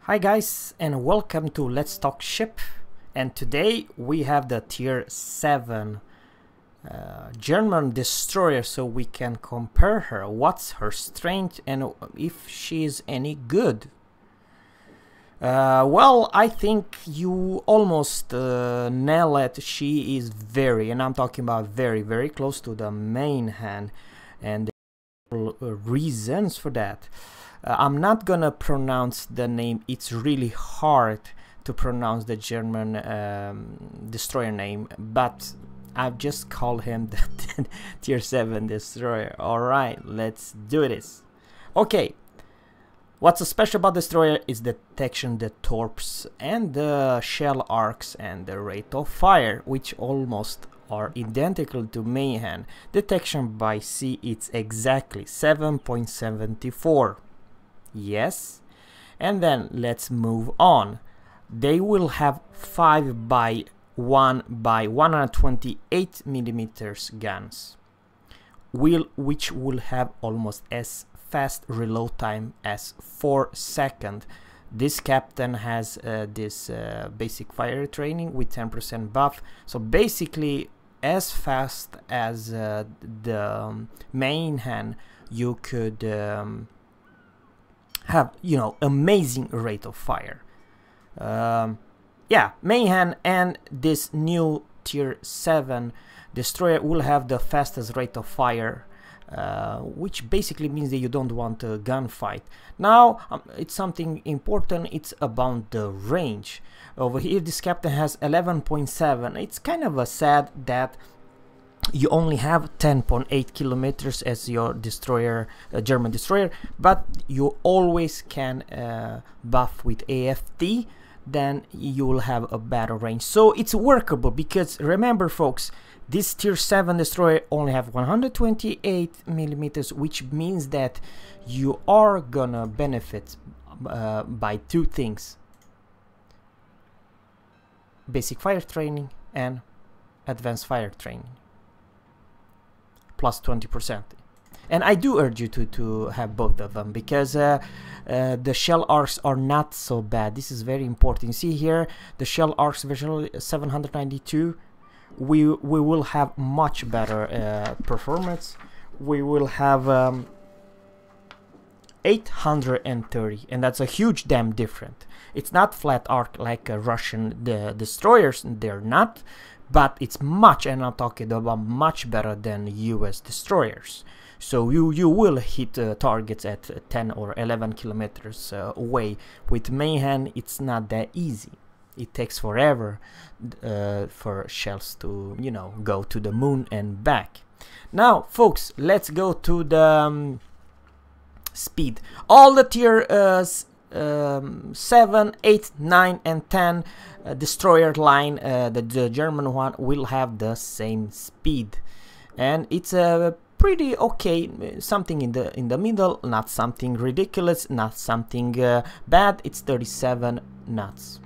Hi guys, and welcome to Let's Talk Ship. And today we have the tier 7 German destroyer, so we can compare her, what's her strength and if she is any good. Well, I think you almost nail it. She is very, and I'm talking about very close to the main hand, and there are reasons for that. I'm not gonna pronounce the name. It's really hard to pronounce the German destroyer name, but I've just called him the tier 7 destroyer. Alright, let's do this. Okay, what's so special about destroyer is the detection, the torps, and the shell arcs, and the rate of fire, which almost are identical to Mayhem. Detection by sea, it's exactly 7.74. Yes, and then let's move on. They will have 5 by 1 by 128 millimeters guns, which will have almost as fast reload time as 4 seconds. This captain has this basic fire training with 10% buff, so basically as fast as the main hand, you could have, you know, amazing rate of fire. Yeah, Mayhem and this new tier 7 destroyer will have the fastest rate of fire, which basically means that you don't want a gunfight. Now it's something important, it's about the range. Over here this captain has 11.7. It's kind of a sad that you only have 10.8 kilometers as your destroyer, German destroyer, but you always can buff with AFT, then you will have a better range. So it's workable, because remember folks, this tier 7 destroyer only have 128 millimeters, which means that you are gonna benefit by 2 things: basic fire training and advanced fire training, plus 20%. And I do urge you to have both of them, because the shell arcs are not so bad. This is very important. You see here the shell arcs version 792. We will have much better performance. We will have 830, and that's a huge damn different. It's not flat arc like Russian destroyers, they're not, but it's much, and I'm talking about much better than US destroyers. So you will hit targets at 10 or 11 kilometers away. With Mayhem, it's not that easy. It takes forever for shells to, you know, go to the moon and back. Now, folks, let's go to the speed. All the tier 7, 8, 9, and 10 destroyer line, the German one, will have the same speed, and it's a pretty okay, something in the middle, not something ridiculous, not something bad. It's 37 knots.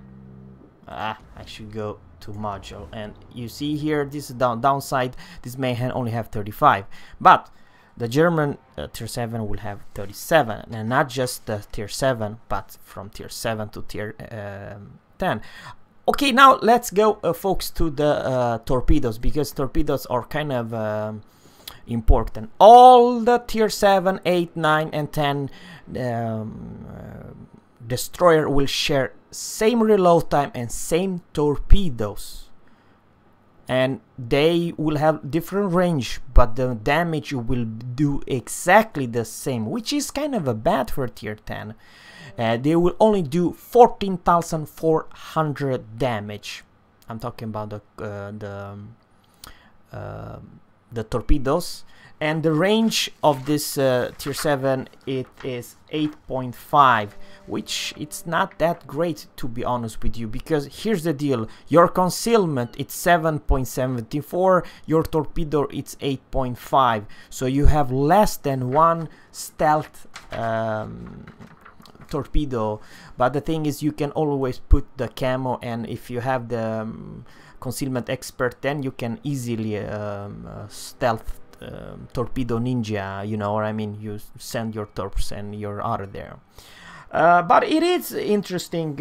I should go to module, and you see here this is downside. This Mayhem only have 35, but the German tier 7 will have 37, and not just the tier 7, but from tier 7 to tier 10. Okay, now let's go, folks, to the torpedoes, because torpedoes are kind of important. All the tier 7, 8, 9, and 10 destroyer will share same reload time and same torpedoes, and they will have different range, but the damage will do exactly the same, which is kind of a bad for tier 10. They will only do 14,400 damage. I'm talking about the torpedoes, and the range of this tier 7, it is 8.5, which it's not that great, to be honest with you, because here's the deal: your concealment, it's 7.74, your torpedo, it's 8.5, so you have less than 1 stealth torpedo. But the thing is, you can always put the camo, and if you have the concealment expert, then you can easily stealth torpedo ninja, you know what I mean. You send your torps and you're out of there. But it is interesting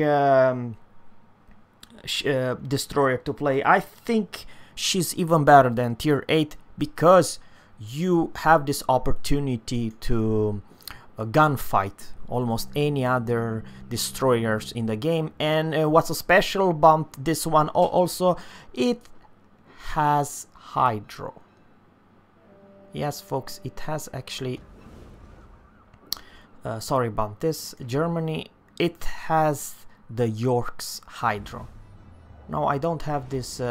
destroyer to play. I think she's even better than tier 8 because you have this opportunity to gunfight almost any other destroyers in the game. And what's so special about this one also, it has hydro. Yes, folks, it has actually sorry about this, Germany, it has the York's hydro. No, I don't have this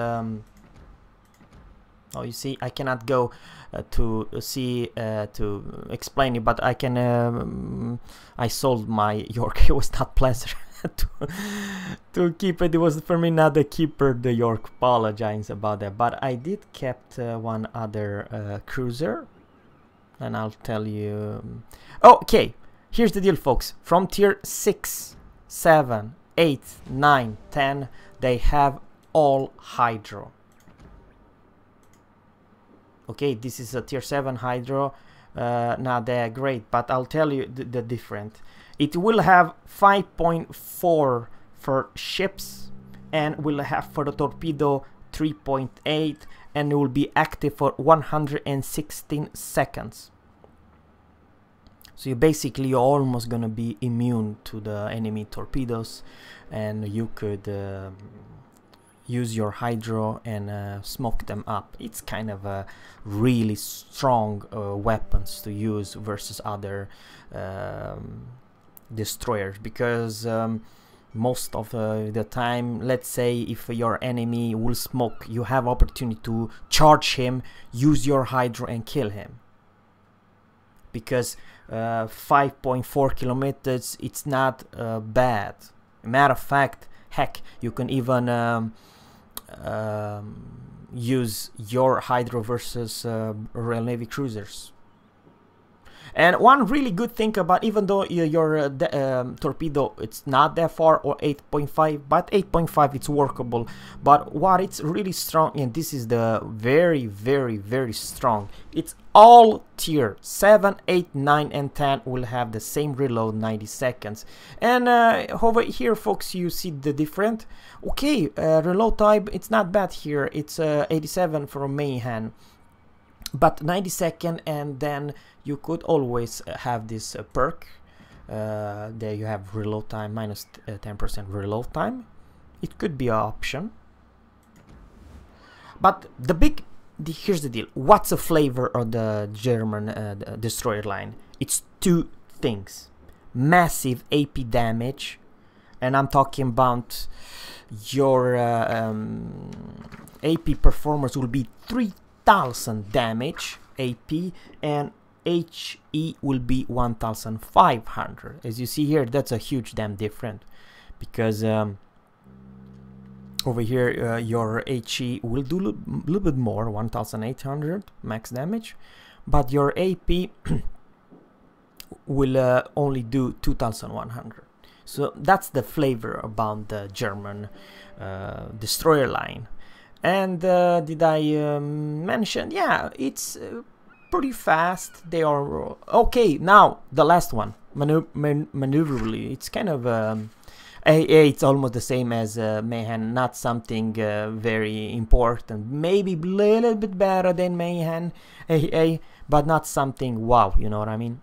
oh, you see, I cannot go to see to explain it, but I can I sold my York. It was not pleasure to keep it. It was for me not the keeper, the York. Apologize about that, but I did kept one other cruiser, and I'll tell you. Okay, here's the deal, folks. From tier 6, 7, 8, 9, 10, they have all hydro. Okay, this is a tier 7 hydro, not that great, but I'll tell you the different. It will have 5.4 for ships, and will have for the torpedo 3.8, and it will be active for 116 seconds. So you basically, you're almost gonna be immune to the enemy torpedoes, and you could use your hydro and smoke them up. It's kind of a really strong weapons to use versus other destroyers, because most of the time, let's say if your enemy will smoke, you have opportunity to charge him, use your hydro and kill him, because 5.4 kilometers, it's not bad. Matter of fact, heck, you can even use your hydro versus Royal Navy cruisers. And one really good thing about, even though your torpedo, it's not that far, or 8.5, but 8.5 it's workable. But what it's really strong, and this is the very, very, very strong, it's all tier 7, 8, 9 and 10 will have the same reload, 90 seconds. And over here, folks, you see the different. Okay, reload time, it's not bad here. It's 87 for a main hand, but 90 second, and then you could always have this perk. There you have reload time minus 10% reload time. It could be an option. But here's the deal. What's the flavor of the German destroyer line? It's two things: massive AP damage, and I'm talking about your AP performance will be 3000 damage AP, and HE will be 1500. As you see here, that's a huge damn difference, because over here your HE will do a little bit more, 1800 max damage, but your AP will only do 2100. So that's the flavor about the German destroyer line. And did I mention? Yeah, it's pretty fast. They are okay. Now the last one, maneuverably, it's kind of it's almost the same as Mayhem. Not something very important. Maybe a little bit better than Mayhem, but not something wow. You know what I mean?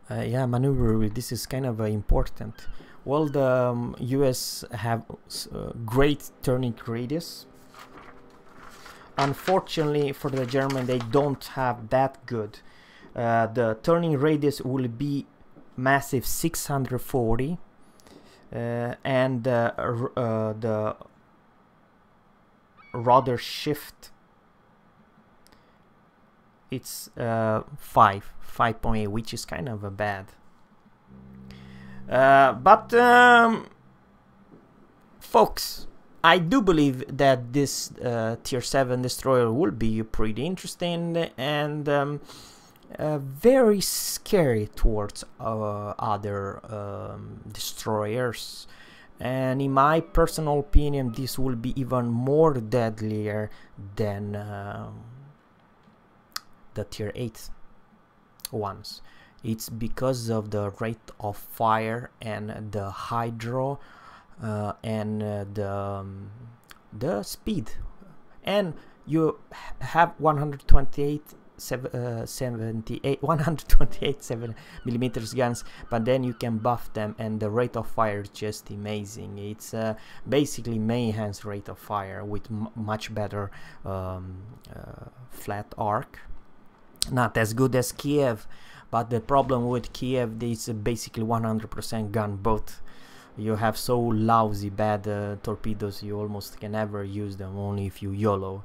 Yeah, maneuverably, this is kind of important. Well, the US have great turning radius. Unfortunately for the German, they don't have that good. The turning radius will be massive 640, and the rudder shift, it's 5.8, which is kind of a bad. But folks, I do believe that this tier 7 destroyer will be pretty interesting and very scary towards other destroyers. And in my personal opinion, this will be even more deadlier than the tier 8 ones. It's because of the rate of fire and the hydro and the speed. And you have 128 millimeters guns, but then you can buff them, and the rate of fire is just amazing. It's basically MAASS rate of fire with much better flat arc. Not as good as Kiev, but the problem with Kiev is basically 100% gun boat. You have so lousy bad torpedoes, you almost can never use them, only if you YOLO.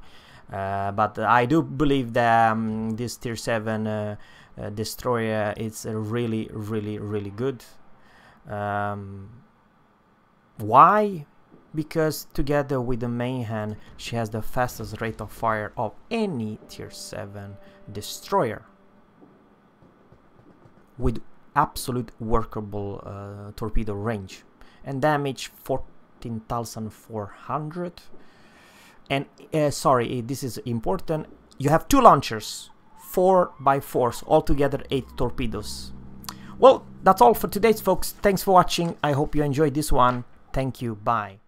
But I do believe that this tier 7 destroyer is really good. Why? Because together with the MAASS, she has the fastest rate of fire of any tier 7 destroyer, with absolute workable torpedo range and damage 14,400. And sorry, this is important, you have 2 launchers, 4x4, altogether 8 torpedoes. Well, that's all for today, folks. Thanks for watching. I hope you enjoyed this one. Thank you. Bye.